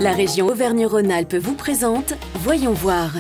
La région Auvergne-Rhône-Alpes vous présente Voyons voir.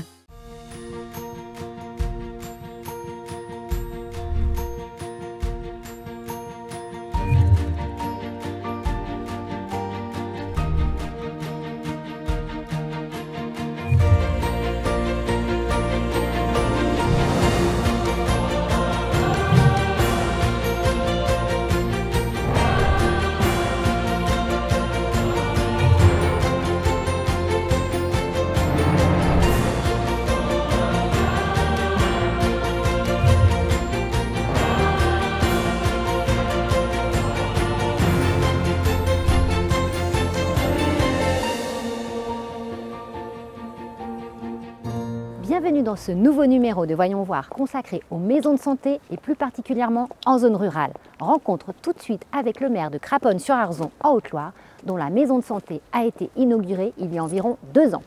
Bienvenue dans ce nouveau numéro de Voyons voir consacré aux maisons de santé et plus particulièrement en zone rurale. Rencontre tout de suite avec le maire de Craponne-sur-Arzon en Haute-Loire, dont la maison de santé a été inaugurée il y a environ 2 ans.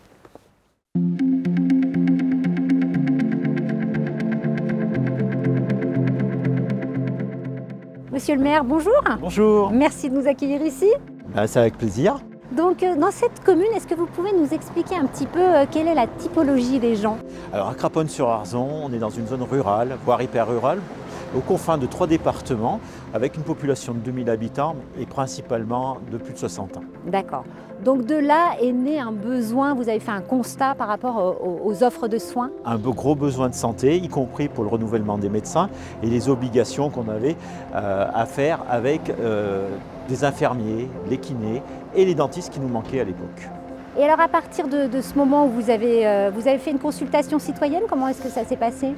Monsieur le maire, bonjour. Bonjour. Merci de nous accueillir ici. C'est avec plaisir. Donc dans cette commune, est-ce que vous pouvez nous expliquer un petit peu quelle est la typologie des gens? Alors à Craponne-sur-Arzon, on est dans une zone rurale, voire hyper rurale, aux confins de 3 départements, avec une population de 2000 habitants et principalement de plus de 60 ans. D'accord. Donc de là est né un besoin, vous avez fait un constat par rapport aux offres de soins? Un gros besoin de santé, y compris pour le renouvellement des médecins et les obligations qu'on avait à faire avec des infirmiers, les kinés et les dentistes qui nous manquaient à l'époque. Et alors à partir de ce moment où vous avez fait une consultation citoyenne, comment est-ce que ça s'est passé?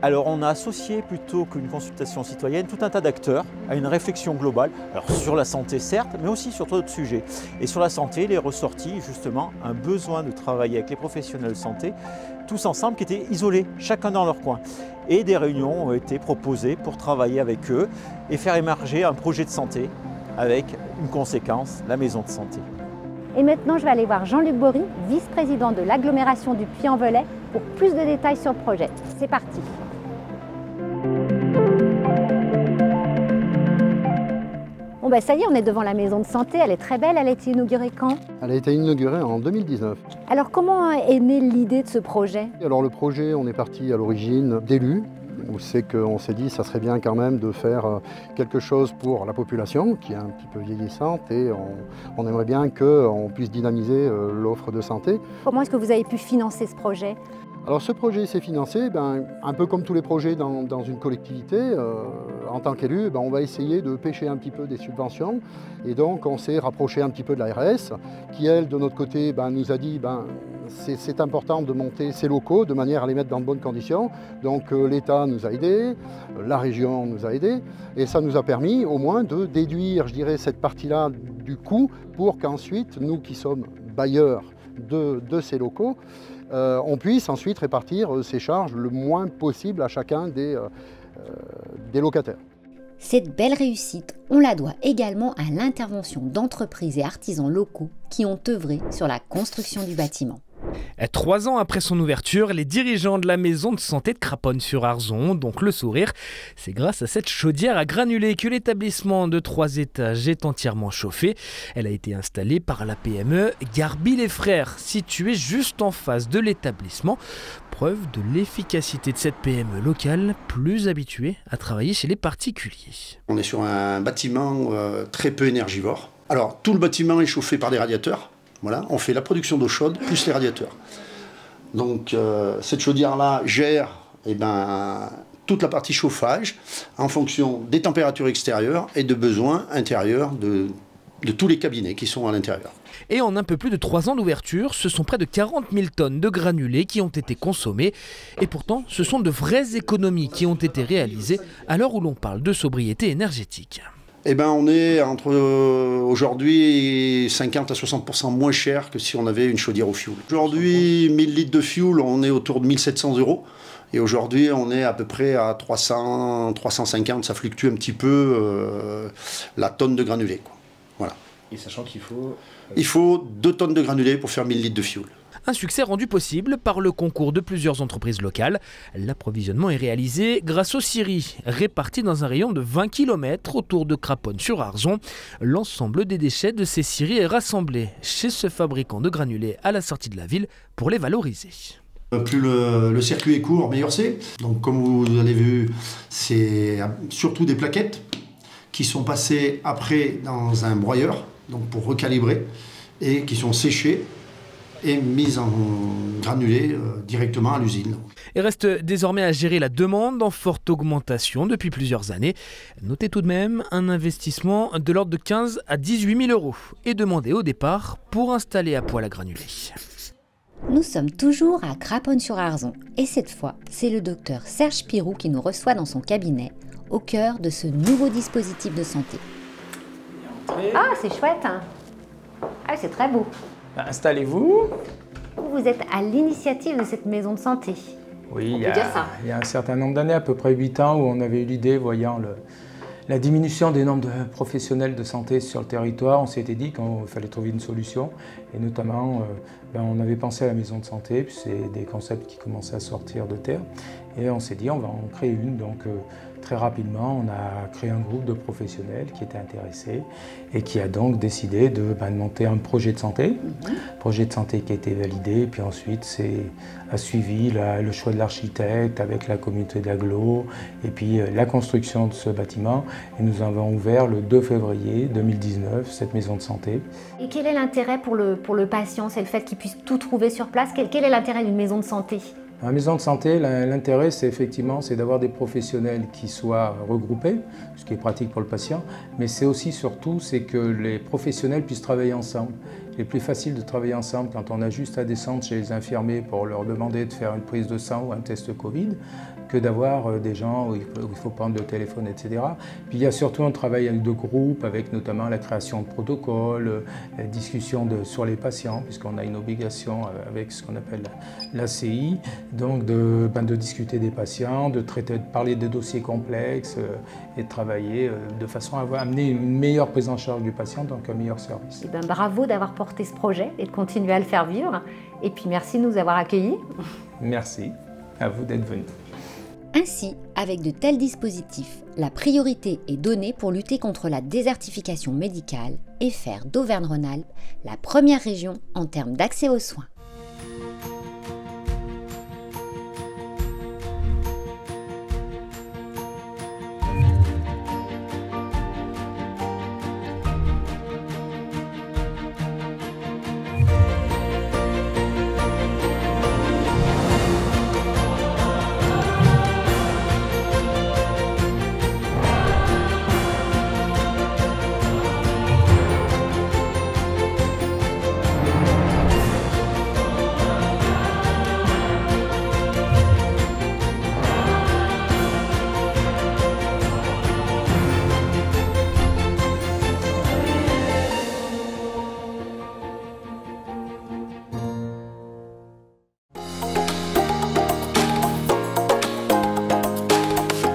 Alors on a associé plutôt qu'une consultation citoyenne tout un tas d'acteurs à une réflexion globale, alors sur la santé certes, mais aussi sur d'autres sujets. Et sur la santé, il est ressorti justement un besoin de travailler avec les professionnels de santé, tous ensemble, qui étaient isolés, chacun dans leur coin. Et des réunions ont été proposées pour travailler avec eux et faire émerger un projet de santé avec une conséquence, la maison de santé. Et maintenant, je vais aller voir Jean-Luc Bory, vice-président de l'agglomération du Puy-en-Velay, pour plus de détails sur le projet. C'est parti. Bon ben ça y est, on est devant la maison de santé, elle est très belle, elle a été inaugurée quand? Elle a été inaugurée en 2019. Alors comment est née l'idée de ce projet? Alors le projet, on est parti à l'origine d'élus, où c'est qu'on s'est dit ça serait bien quand même de faire quelque chose pour la population qui est un petit peu vieillissante et on aimerait bien qu'on puisse dynamiser l'offre de santé. Comment est-ce que vous avez pu financer ce projet? Alors ce projet s'est financé, un peu comme tous les projets dans une collectivité. En tant qu'élu, on va essayer de pêcher un petit peu des subventions. Et donc on s'est rapproché un petit peu de l'ARS, qui elle, de notre côté, nous a dit c'est important de monter ces locaux de manière à les mettre dans de bonnes conditions. Donc l'État nous a aidés, la région nous a aidés. Et ça nous a permis au moins de déduire, je dirais, cette partie-là du coût pour qu'ensuite, nous qui sommes bailleurs de ces locaux, on puisse ensuite répartir ces charges le moins possible à chacun des locataires. Cette belle réussite, on la doit également à l'intervention d'entreprises et artisans locaux qui ont œuvré sur la construction du bâtiment. 3 ans après son ouverture, les dirigeants de la maison de santé de Craponne-sur-Arzon ont donc le sourire. C'est grâce à cette chaudière à granulés que l'établissement de 3 étages est entièrement chauffé. Elle a été installée par la PME Garbi les Frères, située juste en face de l'établissement. Preuve de l'efficacité de cette PME locale, plus habituée à travailler chez les particuliers. On est sur un bâtiment très peu énergivore. Alors, tout le bâtiment est chauffé par des radiateurs. Voilà, on fait la production d'eau chaude plus les radiateurs. Donc cette chaudière-là gère toute la partie chauffage en fonction des températures extérieures et de besoins intérieurs de tous les cabinets qui sont à l'intérieur. Et en un peu plus de 3 ans d'ouverture, ce sont près de 40 000 tonnes de granulés qui ont été consommés. Et pourtant, ce sont de vraies économies qui ont été réalisées à l'heure où l'on parle de sobriété énergétique. On est entre aujourd'hui 50 à 60% moins cher que si on avait une chaudière au fioul. Aujourd'hui, 1000 litres de fioul, on est autour de 1700 €. Et aujourd'hui, on est à peu près à 300, 350, ça fluctue un petit peu la tonne de granulés, quoi. Voilà. Et sachant qu'il faut... Il faut 2 tonnes de granulés pour faire 1000 litres de fioul. Un succès rendu possible par le concours de plusieurs entreprises locales. L'approvisionnement est réalisé grâce aux scieries, réparties dans un rayon de 20 km autour de Craponne-sur-Arzon. L'ensemble des déchets de ces scieries est rassemblé chez ce fabricant de granulés à la sortie de la ville pour les valoriser. Plus le circuit est court, meilleur c'est. Donc comme vous avez vu, c'est surtout des plaquettes qui sont passées après dans un broyeur, donc pour recalibrer, et qui sont séchées et mises en granulés directement à l'usine. Et reste désormais à gérer la demande en forte augmentation depuis plusieurs années. Notez tout de même un investissement de l'ordre de 15 à 18 000 euros est demandé au départ pour installer à poêle à granulés. Nous sommes toujours à Craponne-sur-Arzon et cette fois, c'est le docteur Serge Pirou qui nous reçoit dans son cabinet, au cœur de ce nouveau dispositif de santé. Ah, c'est chouette, hein. Ah, c'est très beau. Installez-vous. Vous êtes à l'initiative de cette maison de santé. Oui, On peut dire ça. Il y a un certain nombre d'années, à peu près 8 ans, où on avait eu l'idée, voyant la diminution des nombres de professionnels de santé sur le territoire, on s'était dit qu'il fallait trouver une solution. Et notamment, on avait pensé à la maison de santé, puis c'est des concepts qui commençaient à sortir de terre. Et on s'est dit, on va en créer une. Donc très rapidement, on a créé un groupe de professionnels qui étaient intéressés et qui a donc décidé de monter un projet de santé. Projet de santé qui a été validé. Puis ensuite, a suivi le choix de l'architecte avec la communauté d'agglo et puis la construction de ce bâtiment. Et nous avons ouvert le 2 février 2019 cette maison de santé. Et quel est l'intérêt pour le patient? C'est le fait qu'il puisse tout trouver sur place? Quel est l'intérêt d'une maison de santé? La maison de santé, l'intérêt, c'est d'avoir des professionnels qui soient regroupés, ce qui est pratique pour le patient, mais c'est aussi surtout que les professionnels puissent travailler ensemble. Il est plus facile de travailler ensemble quand on a juste à descendre chez les infirmiers pour leur demander de faire une prise de sang ou un test Covid, que d'avoir des gens où il faut prendre le téléphone, etc. Puis il y a surtout un travail de groupe avec notamment la création de protocoles, la discussion sur les patients, puisqu'on a une obligation avec ce qu'on appelle l'ACI, donc de discuter des patients, de parler des dossiers complexes et de travailler de façon à amener une meilleure prise en charge du patient, donc un meilleur service. Et bravo d'avoir porté ce projet et de continuer à le faire vivre. Et puis merci de nous avoir accueillis. Merci, à vous d'être venus. Ainsi, avec de tels dispositifs, la priorité est donnée pour lutter contre la désertification médicale et faire d'Auvergne-Rhône-Alpes la première région en termes d'accès aux soins.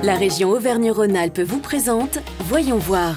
La région Auvergne-Rhône-Alpes vous présente Voyons voir.